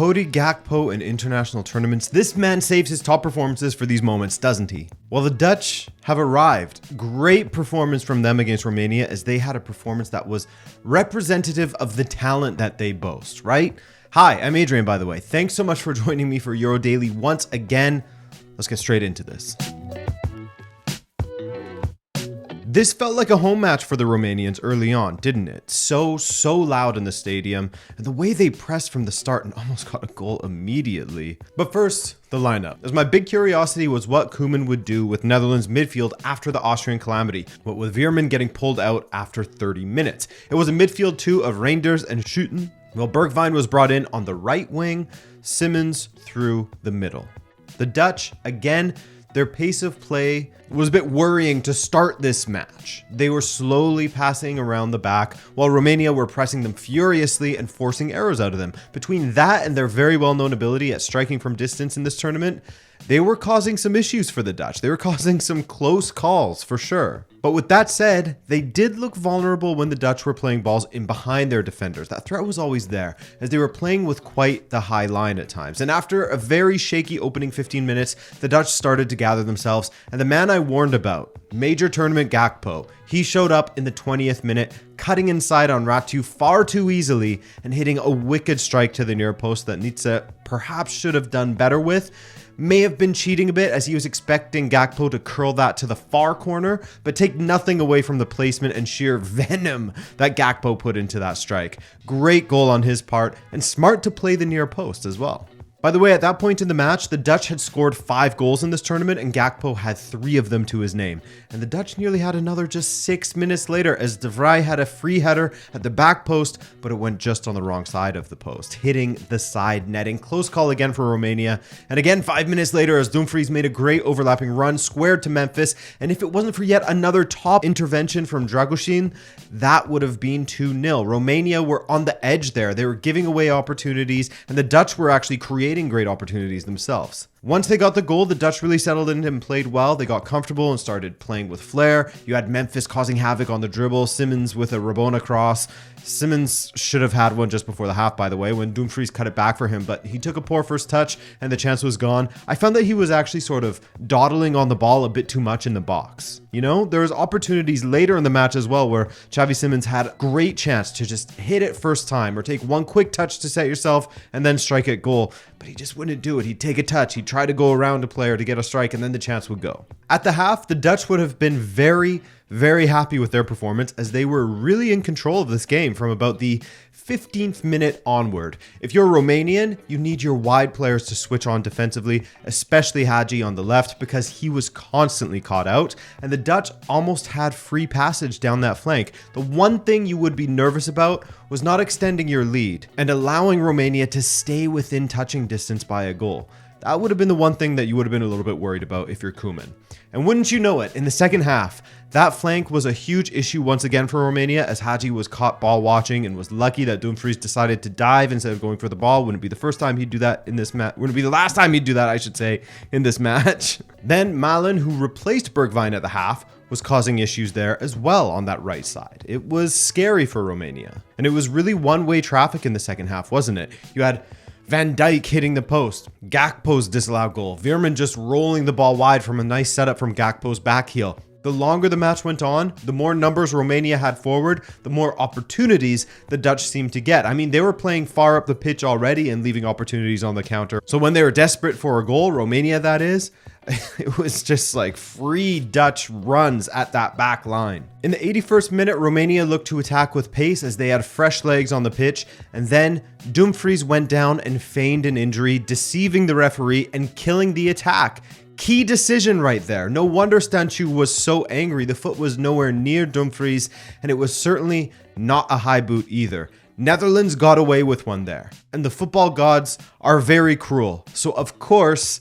Cody Gakpo in international tournaments, this man saves his top performances for these moments, doesn't he? Well, the Dutch have arrived. Great performance from them against Romania, as they had a performance that was representative of the talent that they boast, right? Hi, I'm Adrian, by the way. Thanks so much for joining me for Euro Daily once again. Let's get straight into this. This felt like a home match for the Romanians early on, didn't it? So loud in the stadium, and the way they pressed from the start and almost got a goal immediately. But first, the lineup. As my big curiosity was what Koeman would do with Netherlands midfield after the Austrian calamity, what with Veerman getting pulled out after 30 minutes. It was a midfield two of Reinders and Schouten, while Bergwijn was brought in on the right wing, Simmons through the middle. The Dutch, again, their pace of play was a bit worrying to start this match. They were slowly passing around the back, while Romania were pressing them furiously and forcing errors out of them. Between that and their very well-known ability at striking from distance in this tournament, they were causing some issues for the Dutch. They were causing some close calls, for sure. But with that said, they did look vulnerable when the Dutch were playing balls in behind their defenders. That threat was always there, as they were playing with quite the high line at times. And after a very shaky opening 15 minutes, the Dutch started to gather themselves, and the man I warned about, Major Tournament Gakpo, he showed up in the 20th minute, cutting inside on Ratu far too easily and hitting a wicked strike to the near post that Nietzsche perhaps should have done better with. May have been cheating a bit, as he was expecting Gakpo to curl that to the far corner, but take nothing away from the placement and sheer venom that Gakpo put into that strike. Great goal on his part, and smart to play the near post as well. By the way, at that point in the match, the Dutch had scored 5 goals in this tournament, and Gakpo had 3 of them to his name. And the Dutch nearly had another just 6 minutes later, as De Vrij had a free header at the back post, but it went just on the wrong side of the post, hitting the side netting. Close call again for Romania. And again, 5 minutes later, as Dumfries made a great overlapping run, squared to Memphis. And if it wasn't for yet another top intervention from Dragusin, that would have been 2-0. Romania were on the edge there. They were giving away opportunities, and the Dutch were actually creating great opportunities themselves. Once they got the goal, the Dutch really settled in and played well. They got comfortable and started playing with flair. You had Memphis causing havoc on the dribble, Simmons with a Rabona cross. Simmons should have had one just before the half, by the way, when Dumfries cut it back for him, but he took a poor first touch and the chance was gone. I found that he was actually sort of dawdling on the ball a bit too much in the box. You know, there was opportunities later in the match as well where Xavi Simons had a great chance to just hit it first time or take one quick touch to set yourself and then strike it goal, but he just wouldn't do it. He'd take a touch, he'd try to go around a player to get a strike, and then the chance would go. At the half, the Dutch would have been very happy with their performance, as they were really in control of this game from about the 15th minute onward. If you're Romanian, you need your wide players to switch on defensively, especially Hagi on the left, because he was constantly caught out, and the Dutch almost had free passage down that flank. The one thing you would be nervous about was not extending your lead and allowing Romania to stay within touching distance by a goal. That would have been the one thing that you would have been a little bit worried about if you're Koeman. And wouldn't you know it, in the second half, that flank was a huge issue once again for Romania, as Hagi was caught ball watching and was lucky that Dumfries decided to dive instead of going for the ball. Wouldn't be the first time he'd do that in this match. Wouldn't be the last time he'd do that, I should say, in this match. Then Malen, who replaced Bergwijn at the half, was causing issues there as well on that right side. It was scary for Romania. And it was really one-way traffic in the second half, wasn't it? You had Van Dijk hitting the post, Gakpo's disallowed goal, Veerman just rolling the ball wide from a nice setup from Gakpo's back heel. The longer the match went on, the more numbers Romania had forward, the more opportunities the Dutch seemed to get. I mean, they were playing far up the pitch already and leaving opportunities on the counter. So when they were desperate for a goal, Romania that is, it was just like free Dutch runs at that back line. In the 81st minute, Romania looked to attack with pace as they had fresh legs on the pitch, and then Dumfries went down and feigned an injury, deceiving the referee and killing the attack. Key decision right there. No wonder Stanciu was so angry. The foot was nowhere near Dumfries, and it was certainly not a high boot either. Netherlands got away with one there, and the football gods are very cruel. So of course,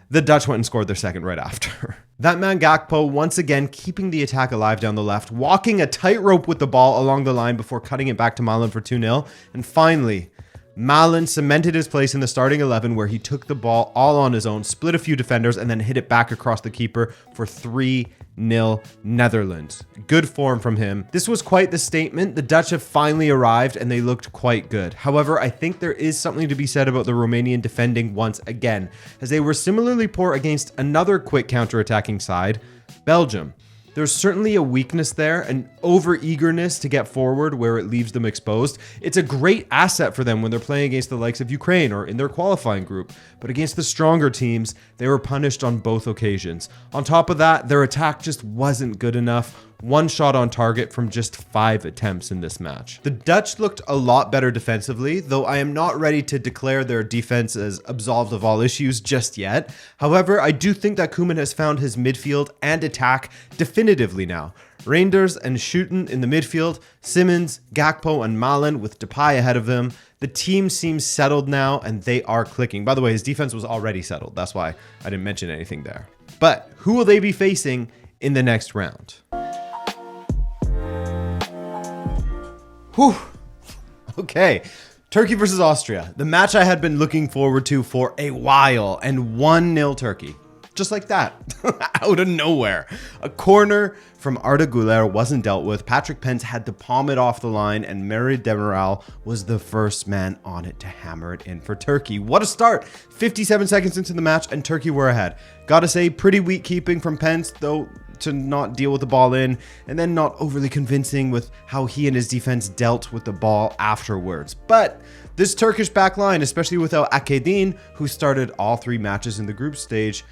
the Dutch went and scored their second right after. That man Gakpo once again keeping the attack alive down the left, walking a tightrope with the ball along the line before cutting it back to Malen for 2-0. And finally, Malen cemented his place in the starting 11 where he took the ball all on his own, split a few defenders, and then hit it back across the keeper for 3-0 Netherlands. Good form from him. This was quite the statement. The Dutch have finally arrived and they looked quite good. However, I think there is something to be said about the Romanian defending once again, as they were similarly poor against another quick counter-attacking side, Belgium. There's certainly a weakness there, an over-eagerness to get forward where it leaves them exposed. It's a great asset for them when they're playing against the likes of Ukraine or in their qualifying group. But against the stronger teams, they were punished on both occasions. On top of that, their attack just wasn't good enough. One shot on target from just 5 attempts in this match. The Dutch looked a lot better defensively, though I am not ready to declare their defense as absolved of all issues just yet. However, I do think that Koeman has found his midfield and attack definitively now. Reinders and Schouten in the midfield, Simmons, Gakpo, and Malen with Depay ahead of them. The team seems settled now, and they are clicking. By the way, his defense was already settled. That's why I didn't mention anything there. But who will they be facing in the next round? Whew. Okay, Turkey versus Austria. The match I had been looking forward to for a while, and 1-0 Turkey. Just like that, out of nowhere. A corner from Arda Güler wasn't dealt with. Patrick Pence had to palm it off the line, and Mert Günok was the first man on it to hammer it in for Turkey. What a start! 57 seconds into the match, and Turkey were ahead. Gotta say, pretty weak keeping from Pence, though, to not deal with the ball in, and then not overly convincing with how he and his defense dealt with the ball afterwards. But this Turkish back line, especially without Akedin, who started all 3 matches in the group stage,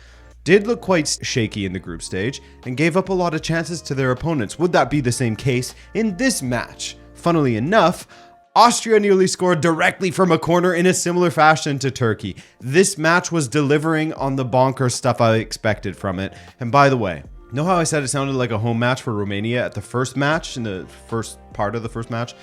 did look quite shaky in the group stage and gave up a lot of chances to their opponents. Would that be the same case in this match? Funnily enough, Austria nearly scored directly from a corner in a similar fashion to Turkey. This match was delivering on the bonker stuff I expected from it. And by the way, know how I said it sounded like a home match for Romania at the first match, in the first part of the first match?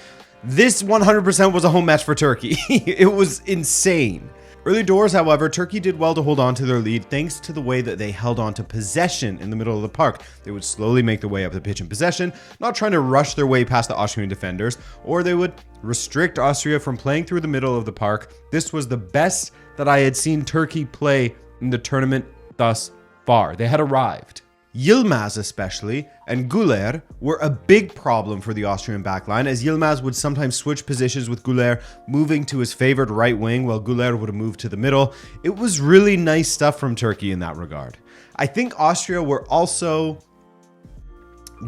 This 100% was a home match for Turkey. It was insane. Early doors, however, Turkey did well to hold on to their lead thanks to the way that they held on to possession in the middle of the park. They would slowly make their way up the pitch in possession, not trying to rush their way past the Austrian defenders, or they would restrict Austria from playing through the middle of the park. This was the best that I had seen Turkey play in the tournament thus far. They had arrived. Yilmaz especially and Güler were a big problem for the Austrian backline, as Yilmaz would sometimes switch positions with Güler moving to his favored right wing while Güler would move to the middle. It was really nice stuff from Turkey in that regard. I think Austria were also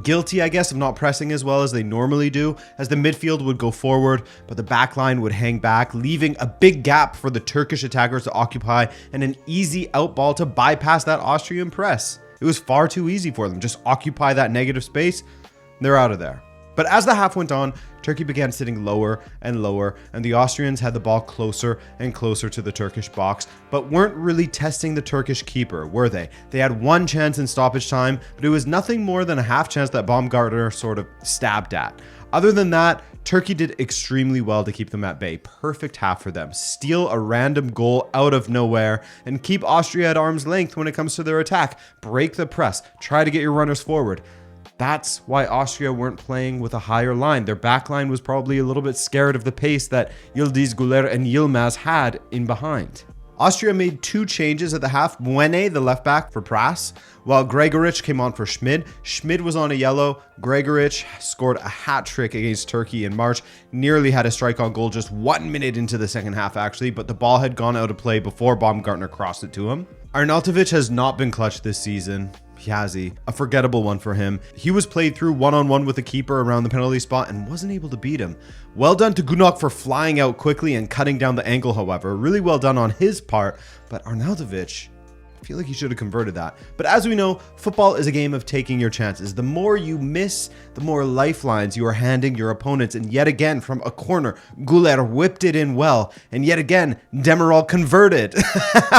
guilty, I guess, of not pressing as well as they normally do, as the midfield would go forward, but the backline would hang back, leaving a big gap for the Turkish attackers to occupy and an easy outball to bypass that Austrian press. It was far too easy for them. Just occupy that negative space, they're out of there. But as the half went on, Turkey began sitting lower and lower, and the Austrians had the ball closer and closer to the Turkish box, but weren't really testing the Turkish keeper, were they? They had one chance in stoppage time, but it was nothing more than a half chance that Baumgartner sort of stabbed at. Other than that, Turkey did extremely well to keep them at bay. Perfect half for them. Steal a random goal out of nowhere and keep Austria at arm's length when it comes to their attack. Break the press. Try to get your runners forward. That's why Austria weren't playing with a higher line. Their back line was probably a little bit scared of the pace that Yildiz Güler and Yilmaz had in behind. Austria made 2 changes at the half. Muene, the left back, for Pras, while Gregoric came on for Schmid. Schmid was on a yellow. Gregoric scored a hat trick against Turkey in March. Nearly had a strike on goal just 1 minute into the second half, actually, but the ball had gone out of play before Baumgartner crossed it to him. Arnautovic has not been clutch this season. Piazzi, a forgettable one for him. He was played through one-on-one with the keeper around the penalty spot and wasn't able to beat him. Well done to Günok for flying out quickly and cutting down the angle, however. Really well done on his part, but Arnautovic, I feel like he should have converted that. But as we know, football is a game of taking your chances. The more you miss, the more lifelines you are handing your opponents. And yet again, from a corner, Güler whipped it in well. And yet again, Demiral converted.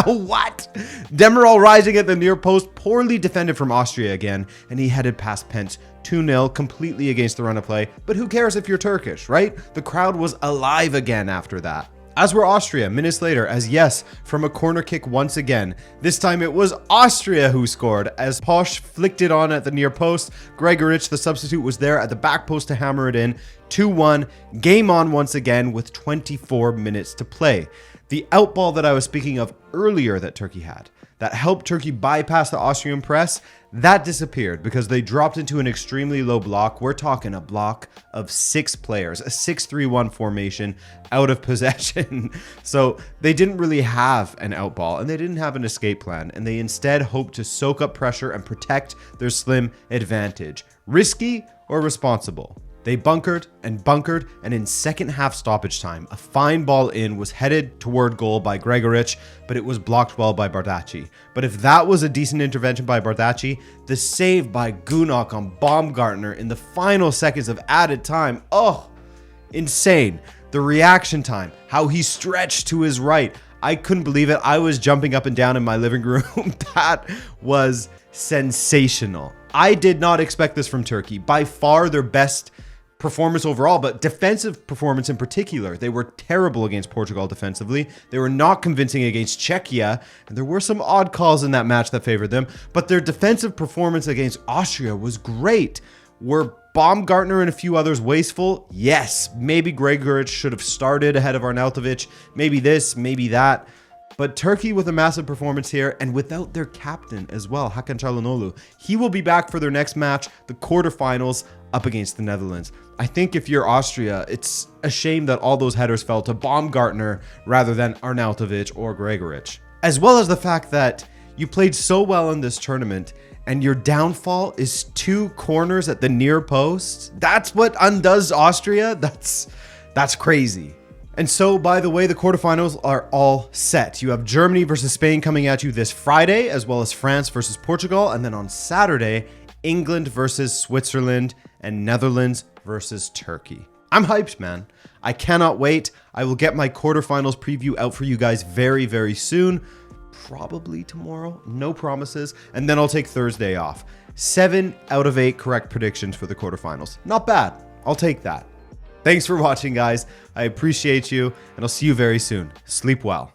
What? Demiral rising at the near post, poorly defended from Austria again. And he headed past Pence. 2-0, completely against the run of play. But who cares if you're Turkish, right? The crowd was alive again after that. As were Austria minutes later, as yes, from a corner kick once again. This time it was Austria who scored, as Posch flicked it on at the near post. Gregoritsch, the substitute, was there at the back post to hammer it in. 2-1, game on once again with 24 minutes to play. The outball that I was speaking of earlier that Turkey had, that helped Turkey bypass the Austrian press, that disappeared because they dropped into an extremely low block. We're talking a block of 6 players, a 6-3-1 formation out of possession. So they didn't really have an outball and they didn't have an escape plan, and they instead hoped to soak up pressure and protect their slim advantage. Risky or responsible? They bunkered, and in second half stoppage time, a fine ball in was headed toward goal by Gregoritsch, but it was blocked well by Bardacci. But if that was a decent intervention by Bardacci, the save by Günok on Baumgartner in the final seconds of added time, oh, insane. The reaction time, how he stretched to his right, I couldn't believe it. I was jumping up and down in my living room. That was sensational. I did not expect this from Turkey. By far their best performance overall, but defensive performance in particular. They were terrible against Portugal defensively. They were not convincing against Czechia, and there were some odd calls in that match that favored them, but their defensive performance against Austria was great. Were Baumgartner and a few others wasteful? Yes. Maybe Gregoritsch should have started ahead of Arnautovic. Maybe this, maybe that. But Turkey with a massive performance here, and without their captain as well, Hakan Çalhanoğlu. He will be back for their next match, the quarterfinals, up against the Netherlands. I think if you're Austria, it's a shame that all those headers fell to Baumgartner rather than Arnautovic or Gregoritsch. As well as the fact that you played so well in this tournament and your downfall is 2 corners at the near post. That's what undoes Austria. That's crazy. And so, by the way, the quarterfinals are all set. You have Germany versus Spain coming at you this Friday, as well as France versus Portugal. And then on Saturday, England versus Switzerland and Netherlands versus Turkey. I'm hyped, man. I cannot wait. I will get my quarterfinals preview out for you guys very, very soon. Probably tomorrow. No promises. And then I'll take Thursday off. 7 out of 8 correct predictions for the quarterfinals. Not bad. I'll take that. Thanks for watching, guys. I appreciate you, and I'll see you very soon. Sleep well.